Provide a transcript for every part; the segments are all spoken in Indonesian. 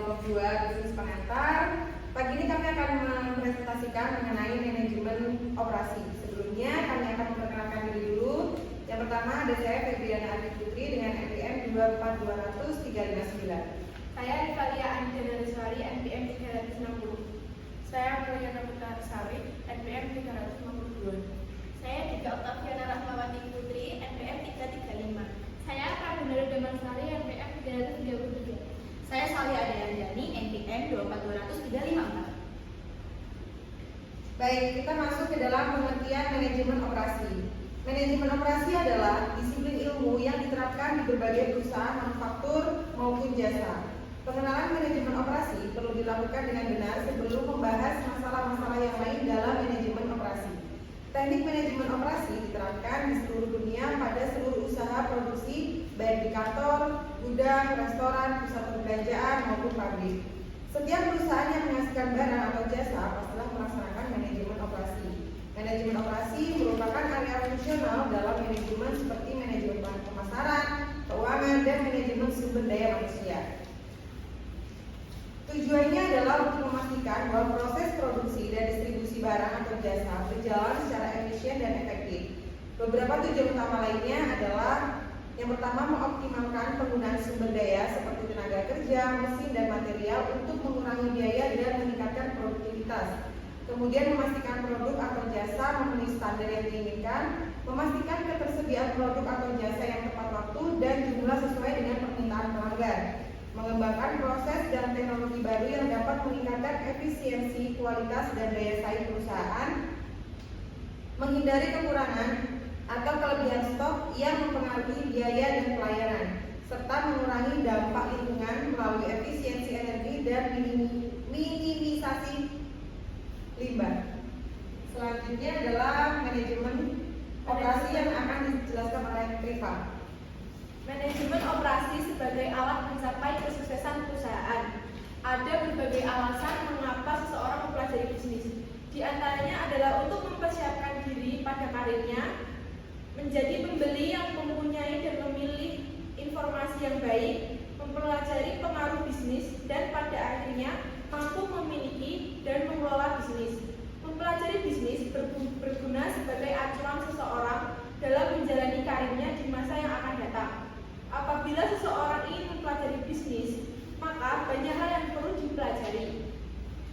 kelompok 2 bisnis pengantar. Pagi ini kami akan mempresentasikan mengenai manajemen operasi. Sebelumnya kami akan memperkenalkan diri dulu. Yang pertama ada saya Febriana Arif Putri dengan NPM 24200359. Saya Rivalia Anjana Riswari, NPM 360. Saya Mulyana Putra Sari, NPM 352. Saya Dika Oktaviana Rahmawati Putri, NPM 335. Saya Kardinal Damansari, NPM 333. Saya Sali Adayandani, NPM 2420354. Baik, kita masuk ke dalam pengertian manajemen operasi. Manajemen operasi adalah disiplin ilmu yang diterapkan di berbagai perusahaan manufaktur maupun jasa. Pengenalan manajemen operasi perlu dilakukan dengan benar sebelum membahas masalah-masalah yang lain dalam manajemen operasi. Teknik manajemen operasi diterapkan di seluruh dunia pada seluruh usaha produksi, baik di kantor, gudang, restoran, pusat perbelanjaan maupun pabrik. Setiap perusahaan yang menghasilkan barang atau jasa pastilah melaksanakan manajemen operasi. Manajemen operasi merupakan area fungsional dalam manajemen seperti manajemen pemasaran, keuangan, dan manajemen sumber daya manusia. Tujuannya adalah untuk memastikan bahwa proses produksi dan distribusi barang atau jasa berjalan secara efisien dan efektif. Beberapa tujuan utama lainnya adalah yang pertama, mengoptimalkan penggunaan sumber daya seperti tenaga kerja, mesin, dan material untuk mengurangi biaya dan meningkatkan produktivitas. Kemudian memastikan produk atau jasa memenuhi standar yang diinginkan, memastikan ketersediaan produk atau jasa yang tepat waktu dan jumlah sesuai dengan permintaan pelanggan. Mengembangkan proses dan teknologi baru yang dapat meningkatkan efisiensi, kualitas, dan daya saing perusahaan, menghindari kekurangan atau kelebihan stok yang mempengaruhi biaya dan pelayanan, serta mengurangi dampak lingkungan melalui efisiensi energi dan minimisasi limbah. Selanjutnya adalah manajemen operasi yang akan dijelaskan oleh Riva. Manajemen operasi sebagai alat mencapai kesuksesan perusahaan. Ada berbagai alasan mengapa seseorang mempelajari bisnis. Di antaranya adalah untuk mempersiapkan diri pada karirnya, menjadi pembeli yang mempunyai dan memilih informasi yang baik, mempelajari pengaruh bisnis, dan pada akhirnya mampu memiliki dan mengelola bisnis. Mempelajari bisnis berguna sebagai acuan seseorang dalam menjalani karirnya di masa yang akan datang. Apabila seseorang ingin mempelajari bisnis, maka banyak hal yang perlu dipelajari.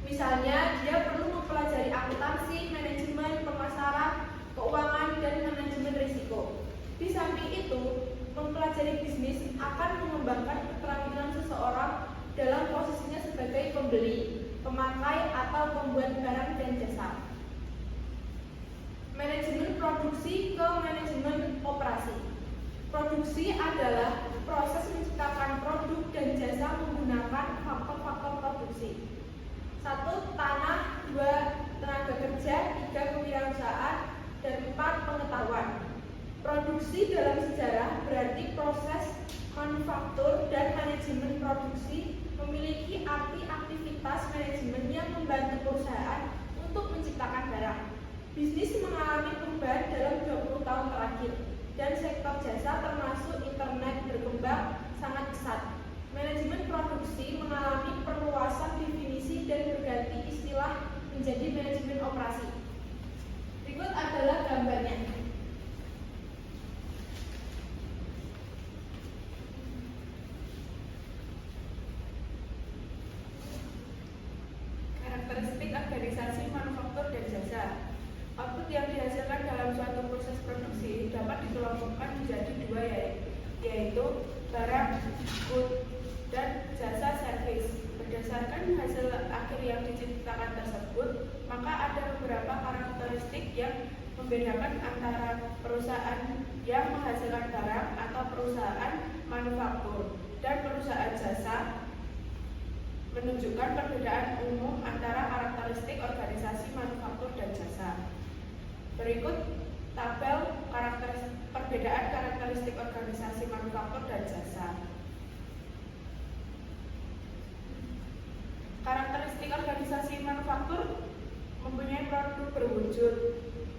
Misalnya, dia perlu mempelajari akuntansi, manajemen, pemasaran, keuangan, dan manajemen risiko. Di samping itu, mempelajari bisnis akan mengembangkan keterampilan seseorang dalam posisinya sebagai pembeli, pemakai, atau pembuat barang dan jasa. Manajemen produksi ke manajemen operasi. Produksi adalah proses menciptakan produk dan jasa menggunakan faktor-faktor produksi. 1. Tanah, 2. Tenaga kerja, 3. Kewirausahaan, dan 4. Pengetahuan. Produksi dalam sejarah berarti proses manufaktur dan manajemen produksi memiliki arti aktivitas manajemen yang membantu perusahaan untuk menciptakan barang. Bisnis mengalami perubahan dalam 20 tahun terakhir, dan sektor jasa termasuk internet berkembang sangat pesat. Manajemen produksi mengalami perluasan definisi dan berganti istilah menjadi manajemen operasi. Berikut adalah gambarnya. Karakteristik organisasi manufaktur dan jasa. Output yang dihasilkan dalam suatu proses produksi dapat dikelompokkan menjadi dua, yaitu barang, good, dan jasa service. Berdasarkan hasil akhir yang diciptakan tersebut, maka ada beberapa karakteristik yang membedakan antara perusahaan yang menghasilkan barang atau perusahaan manufaktur dan perusahaan jasa, menunjukkan perbedaan umum antara karakteristik organisasi manufaktur dan jasa. Berikut tabel perbedaan karakteristik organisasi manufaktur dan jasa. Karakteristik organisasi manufaktur mempunyai produk berwujud,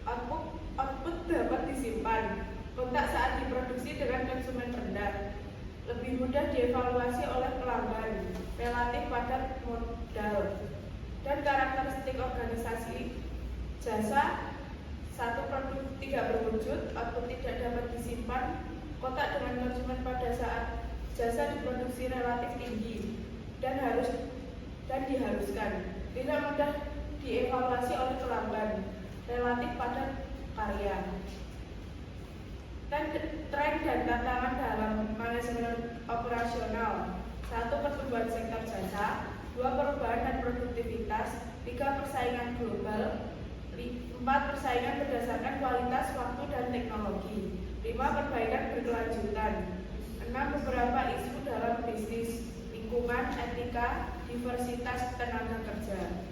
output dapat disimpan, kontak saat diproduksi dengan konsumen rendah, lebih mudah dievaluasi oleh pelanggan, relatif pada modal. Dan karakteristik organisasi jasa: 1. Produk tidak berwujud, output tidak dapat disimpan, kotak dengan konsumen pada saat jasa diproduksi relatif tinggi dan diharuskan, tidak mudah dievaluasi oleh pelanggan, relatif pada karya. Dan tren dan tantangan dalam manajemen operasional: 1. Pertumbuhan sektor jasa, 2. Perubahan dan produktivitas, 3. Persaingan global, 4. Persaingan berdasarkan kualitas, waktu, dan teknologi, 5. Perbaikan berkelanjutan, 6. Beberapa isu dalam bisnis, lingkungan, etika, diversitas tenaga kerja.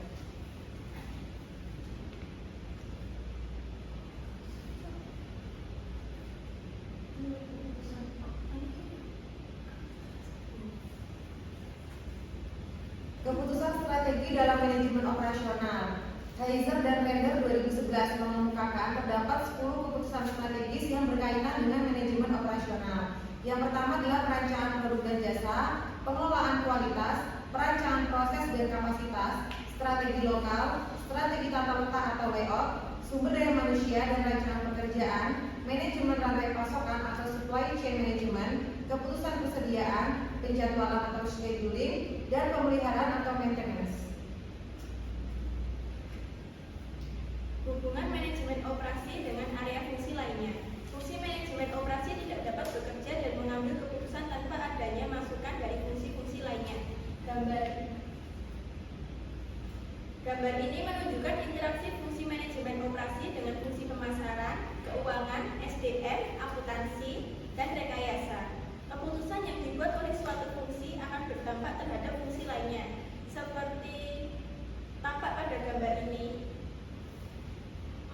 Keputusan strategi dalam manajemen operasional. Heiser dan Render 2011 mengemukakan terdapat 10 keputusan strategis yang berkaitan dengan manajemen operasional. Yang pertama adalah perancangan produk dan jasa, pengelolaan kualitas, perancangan proses dan kapasitas, strategi lokal, strategi tata letak atau layout, sumber daya manusia dan rancangan pekerjaan, manajemen rantai pasokan atau supply chain management, keputusan persediaan, penjadwalan atau scheduling, dan pemeliharaan atau maintenance. Hubungan manajemen operasi dengan area fungsi lainnya. Fungsi manajemen operasi tidak dapat bekerja dan mengambil keputusan tanpa adanya masukan dari fungsi-fungsi lainnya. Gambar ini menunjukkan interaksi fungsi manajemen operasi dengan fungsi pemasaran, keuangan, SDM, akuntansi, dan rekayasa. Keputusan yang dibuat oleh suatu fungsi akan berdampak terhadap fungsi lainnya. Seperti tampak pada gambar ini,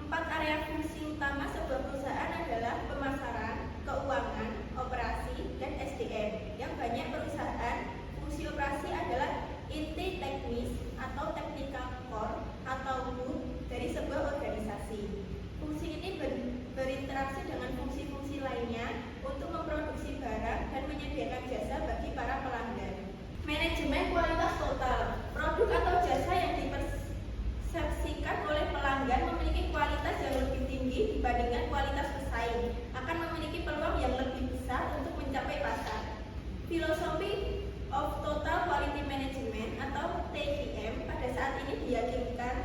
4 area fungsi utama sebuah perusahaan adalah pemasaran, keuangan, operasi, dan SDM. Yang banyak perusahaan, fungsi operasi adalah inti teknis atau technical core atau root dari sebuah organisasi. Fungsi ini berinteraksi dengan fungsi-fungsi lainnya untuk memproduksi barang dan menyediakan jasa bagi para pelanggan. Manajemen kualitas total. Produk atau jasa yang dipersepsikan oleh pelanggan memiliki kualitas yang lebih tinggi dibandingkan kualitas pesaing akan memiliki peluang yang lebih besar untuk mencapai pasar. Filosofi of Total Quality Management atau TQM pada saat ini diyakinkan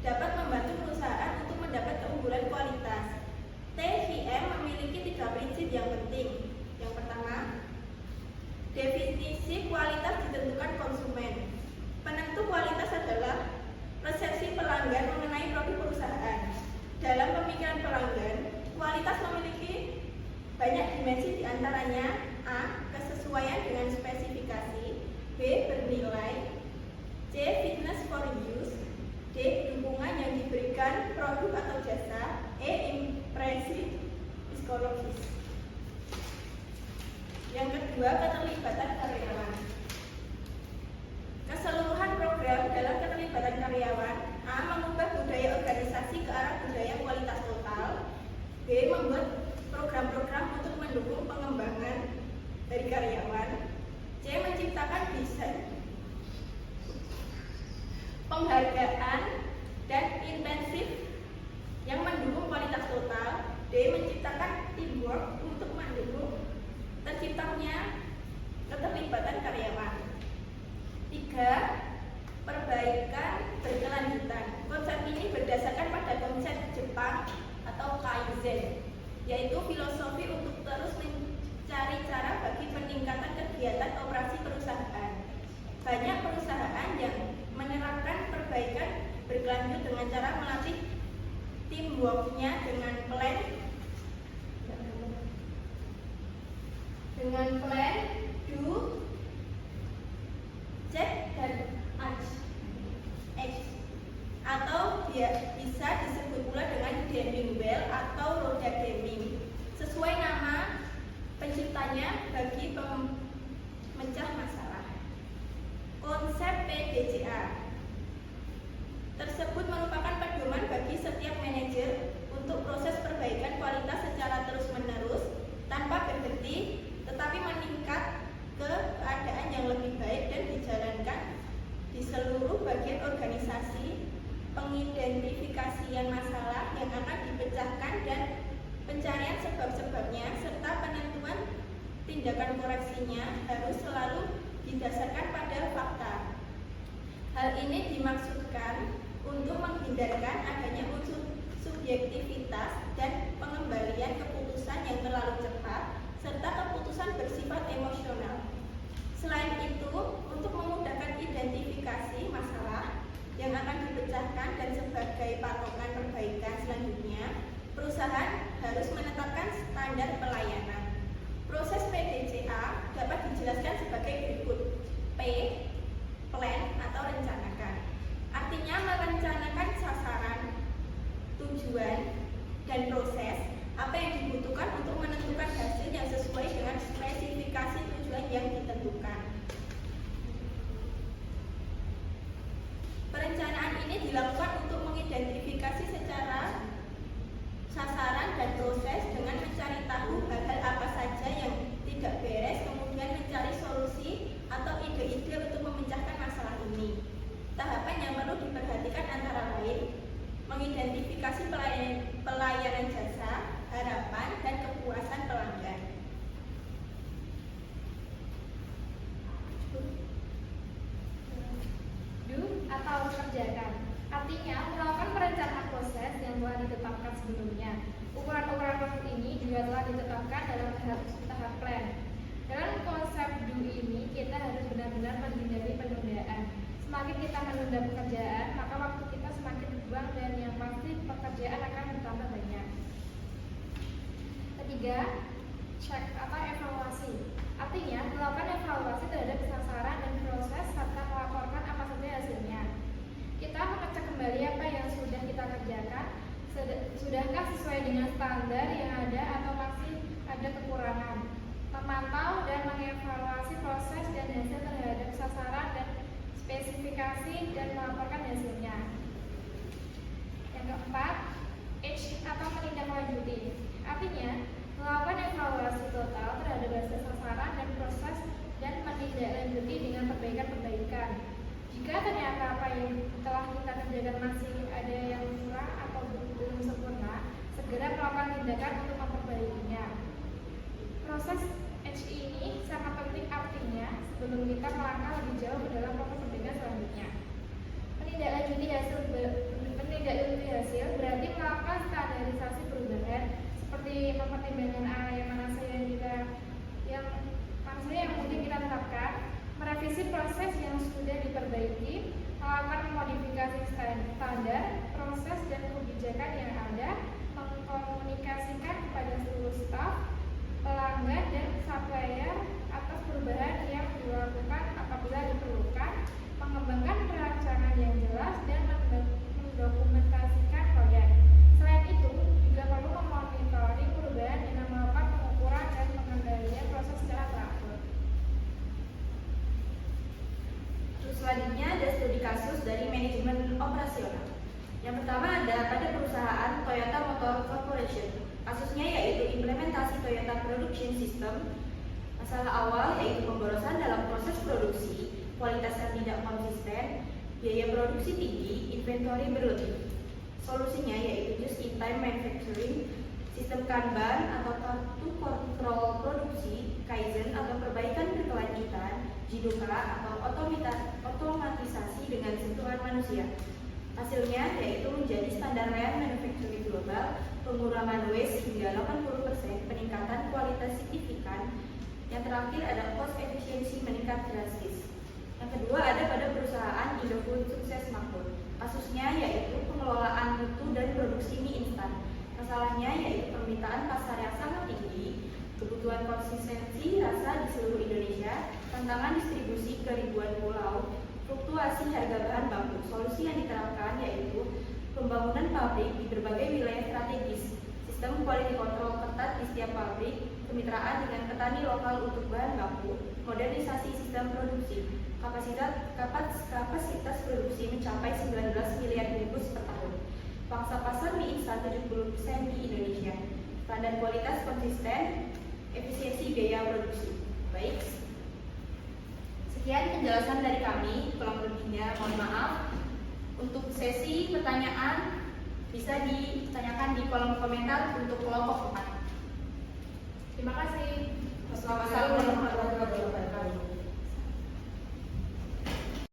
dapat membantu perusahaan untuk mendapat keunggulan kualitas. TQM memiliki 3 prinsip yang penting. Yang pertama, definisi kualitas ditentukan konsumen. Penentu kualitas adalah persepsi pelanggan mengenai produk perusahaan. Dalam pemikiran pelanggan, kualitas memiliki banyak dimensi, diantaranya A. Kesesuaian dengan spesifikasi, B. Bernilai, C. Fitness for use, D. Dukungan yang diberikan produk atau jasa, E. Impresi psikologis. Yang kedua, keterlibatan karyawan. Keseluruhan program dalam keterlibatan karyawan: A. Mengubah budaya organisasi ke arah budaya kualitas total, B. Membuat program-program untuk mendukung pengembangan dari karyawan, C. Menciptakan desain penghargaan dan intensif yang mendukung kualitas total, D. Menciptakan teamwork untuk mendukung terciptanya keterlibatan karyawan. 3. Perbaikan berkelanjutan. Konsep ini berdasarkan pada konsep Jepang atau Kaizen, yaitu filosofi untuk terus mencari cara bagi peningkatan kegiatan operasi perusahaan. Banyak perusahaan yang menerapkan perbaikan berkelanjut dengan cara melatih teamwork-nya dengan plan, do, check, dan act, atau bisa disebut pula dengan Deming Bell atau roda Deming, sesuai nama penciptanya bagi pemecah masalah. Konsep PDCA tersebut merupakan pedoman bagi setiap manajer untuk proses perbaikan di seluruh bagian organisasi, pengidentifikasian masalah yang akan dipecahkan dan pencarian sebab-sebabnya serta penentuan tindakan koreksinya harus selalu didasarkan pada fakta. Hal ini dimaksudkan untuk menghindarkan adanya unsur subjektivitas dan pengembalian keputusan yang terlalu cepat serta keputusan bersifat emosional. Selain itu, untuk memudahkan identifikasi masalah yang akan dipecahkan dan sebagai patokan perbaikan selanjutnya, perusahaan harus menetapkan standar pelayanan. Proses PDCA dapat dijelaskan sebagai berikut. P. Plan atau rencanakan. Artinya merencanakan sasaran, tujuan, dan proses apa yang dibutuhkan untuk menentukan hasil yang sesuai dengan spesifikasi tujuan yang ditentukan. Perencanaan ini dilakukan untuk mengidentifikasi secara sasaran dan proses dengan mencari tahu hal-hal apa saja yang tidak beres, kemudian mencari solusi atau ide-ide untuk memecahkan masalah ini. Tahapan yang perlu diperhatikan antara lain mengidentifikasi pelayanan jasa, harapan, dan kepuasan pelanggan. Do atau kerjakan. Artinya melakukan perencanaan proses yang telah ditetapkan sebelumnya. Ukuran-ukuran proses ini juga telah ditetapkan dalam tahap plan. Dalam konsep do ini kita harus benar-benar menghindari penundaan. Semakin kita menunda pekerjaan, maka waktu kita semakin berbuang dan yang pasti pekerjaan akan bertambah banyak. Ketiga, check atau evaluasi. Artinya melakukan evaluasi terhadap sasaran dan proses serta melaporkan apa saja hasilnya. Kita mengecek kembali apa yang sudah kita kerjakan, sudahkah sesuai dengan standar yang ada atau masih ada kekurangan. Memantau dan mengevaluasi proses dan hasil terhadap sasaran dan spesifikasi dan melaporkan hasilnya. Yang keempat, H atau menindaklanjuti. Artinya melakukan evaluasi total terhadap hasil sasaran dan proses dan menindaklanjuti dengan perbaikan-perbaikan. Jika ternyata apa yang telah kita kerjakan masih ada yang kurang atau belum sempurna, segera melakukan tindakan untuk memperbaikinya. Proses H ini sangat penting, artinya sebelum kita melangkah lebih jauh ke dalam proses perbaikan selanjutnya. Menindaklanjuti hasil berarti melakukan standarisasi perubahan seperti mempertimbangkan yang mana saja yang mungkin kita tetapkan, merevisi proses yang sudah diperbaiki, melakukan modifikasi standar, proses dan kebijakan yang ada, mengkomunikasikan kepada seluruh staf, pelanggan dan supplier atas perubahan yang dilakukan apabila diperlukan, mengembangkan perencanaan yang jelas dan mendokumentasikan proyek. Selain itu, juga perlu memonitoring perubahan dengan melakukan pengukuran dan pengendalian proses secara teratur. Terus selanjutnya ada studi kasus dari manajemen operasional. Yang pertama ada pada perusahaan Toyota Motor Corporation. Kasusnya yaitu implementasi Toyota Production System. Masalah awal yaitu pemborosan dalam proses produksi, kualitas yang tidak konsisten, biaya produksi tinggi, inventory berlebih. Solusinya yaitu just-in-time manufacturing, sistem Kanban atau kartu kontrol produksi, Kaizen atau perbaikan berkelanjutan, Jidoka atau otomatisasi dengan sentuhan manusia. Hasilnya yaitu menjadi standar lean manufacturing global, pengurangan waste hingga 80%, peningkatan kualitas signifikan. Yang terakhir ada cost efficiency meningkat drastis. Yang kedua ada pada perusahaan Indofood Sukses Makmur. Kasusnya yaitu pengelolaan mutu dan produksi mie instan. Masalahnya yaitu permintaan pasar yang sangat tinggi, kebutuhan konsistensi rasa di seluruh Indonesia, tantangan distribusi ke ribuan pulau, fluktuasi harga bahan baku. Solusi yang diterapkan yaitu pembangunan pabrik di berbagai wilayah strategis, sistem quality control ketat di setiap pabrik, kemitraan dengan petani lokal untuk bahan baku, modernisasi sistem produksi. Kapasitas produksi mencapai 19 miliar bungkus per tahun. Pangsa pasar mie instan 70% di Indonesia. Standar kualitas konsisten, efisiensi biaya produksi. Baik. Sekian penjelasan dari kami, kurang lebihnya mohon maaf. Untuk sesi pertanyaan bisa ditanyakan di kolom komentar untuk kelompok 4. Terima kasih. Wassalamualaikum warahmatullahi wabarakatuh.